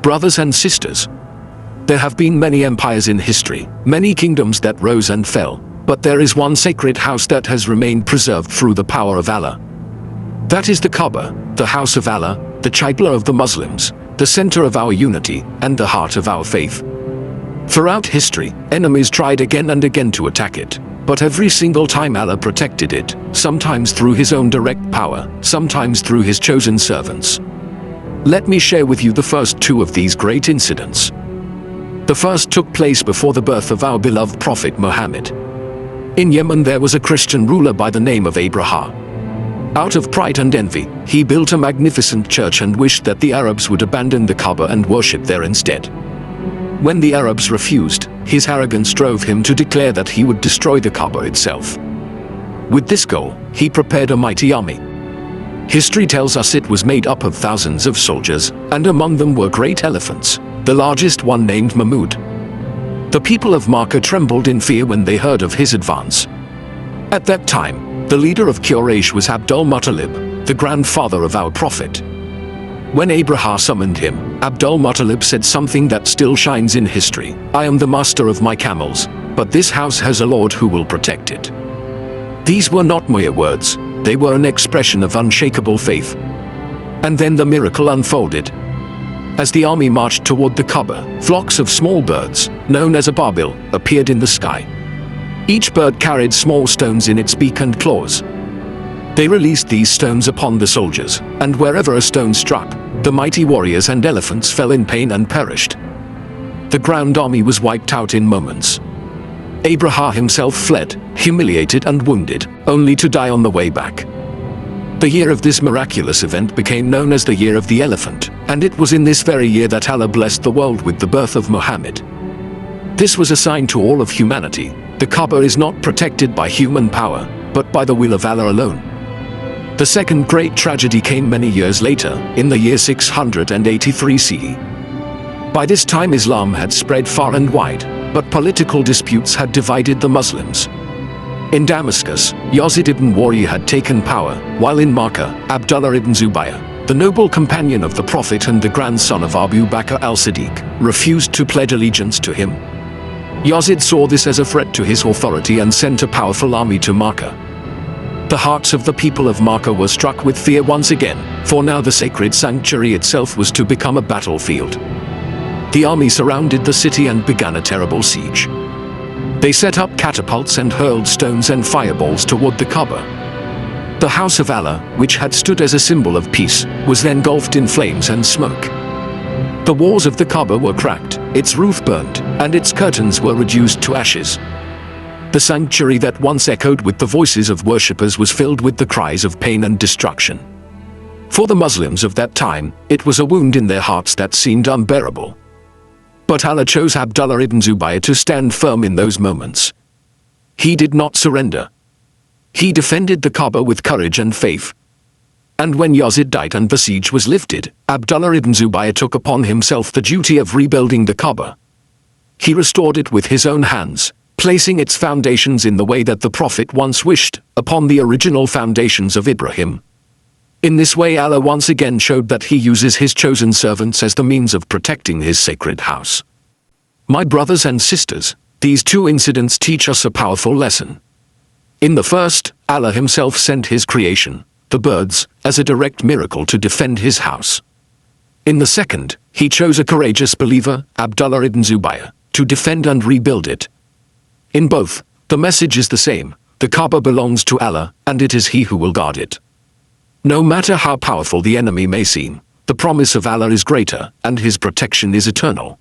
Brothers and sisters, there have been many empires in history, many kingdoms that rose and fell, but there is one sacred house that has remained preserved through the power of Allah. That is the Kaaba, the house of Allah, the Qibla of the Muslims, the center of our unity, and the heart of our faith. Throughout history, enemies tried again and again to attack it, but every single time Allah protected it, sometimes through His own direct power, sometimes through His chosen servants. Let me share with you the first two of these great incidents. The first took place before the birth of our beloved Prophet Muhammad. In Yemen there was a Christian ruler by the name of Abraha. Out of pride and envy, he built a magnificent church and wished that the Arabs would abandon the Kaaba and worship there instead. When the Arabs refused, his arrogance drove him to declare that he would destroy the Kaaba itself. With this goal, he prepared a mighty army. History tells us it was made up of thousands of soldiers, and among them were great elephants, the largest one named Mahmud. The people of Mecca trembled in fear when they heard of his advance. At that time, the leader of Quraysh was Abdul-Muttalib, the grandfather of our prophet. When Abraha summoned him, Abdul-Muttalib said something that still shines in history: "I am the master of my camels, but this house has a Lord who will protect it." These were not mere words, they were an expression of unshakable faith. And then the miracle unfolded. As the army marched toward the Kaaba, flocks of small birds, known as Ababil, appeared in the sky. Each bird carried small stones in its beak and claws. They released these stones upon the soldiers, and wherever a stone struck, the mighty warriors and elephants fell in pain and perished. The ground army was wiped out in moments. Abraha himself fled, humiliated and wounded, only to die on the way back. The year of this miraculous event became known as the Year of the Elephant, and it was in this very year that Allah blessed the world with the birth of Muhammad. This was a sign to all of humanity: the Kaaba is not protected by human power, but by the will of Allah alone. The second great tragedy came many years later, in the year 683 CE. By this time Islam had spread far and wide, but political disputes had divided the Muslims. In Damascus, Yazid ibn Zubair had taken power, while in Mecca, Abdullah ibn Zubair, the noble companion of the Prophet and the grandson of Abu Bakr al-Siddiq, refused to pledge allegiance to him. Yazid saw this as a threat to his authority and sent a powerful army to Mecca. The hearts of the people of Mecca were struck with fear once again, for now the sacred sanctuary itself was to become a battlefield. The army surrounded the city and began a terrible siege. They set up catapults and hurled stones and fireballs toward the Kaaba. The house of Allah, which had stood as a symbol of peace, was engulfed in flames and smoke. The walls of the Kaaba were cracked, its roof burned, and its curtains were reduced to ashes. The sanctuary that once echoed with the voices of worshippers was filled with the cries of pain and destruction. For the Muslims of that time, it was a wound in their hearts that seemed unbearable. But Allah chose Abdullah ibn Zubair to stand firm in those moments. He did not surrender. He defended the Kaaba with courage and faith. And when Yazid died and the siege was lifted, Abdullah ibn Zubair took upon himself the duty of rebuilding the Kaaba. He restored it with his own hands, placing its foundations in the way that the Prophet once wished, upon the original foundations of Ibrahim. In this way Allah once again showed that He uses His chosen servants as the means of protecting His sacred house. My brothers and sisters, these two incidents teach us a powerful lesson. In the first, Allah Himself sent His creation, the birds, as a direct miracle to defend His house. In the second, He chose a courageous believer, Abdullah ibn Zubair, to defend and rebuild it. In both, the message is the same: the Kaaba belongs to Allah, and it is He who will guard it. No matter how powerful the enemy may seem, the promise of Allah is greater, and His protection is eternal.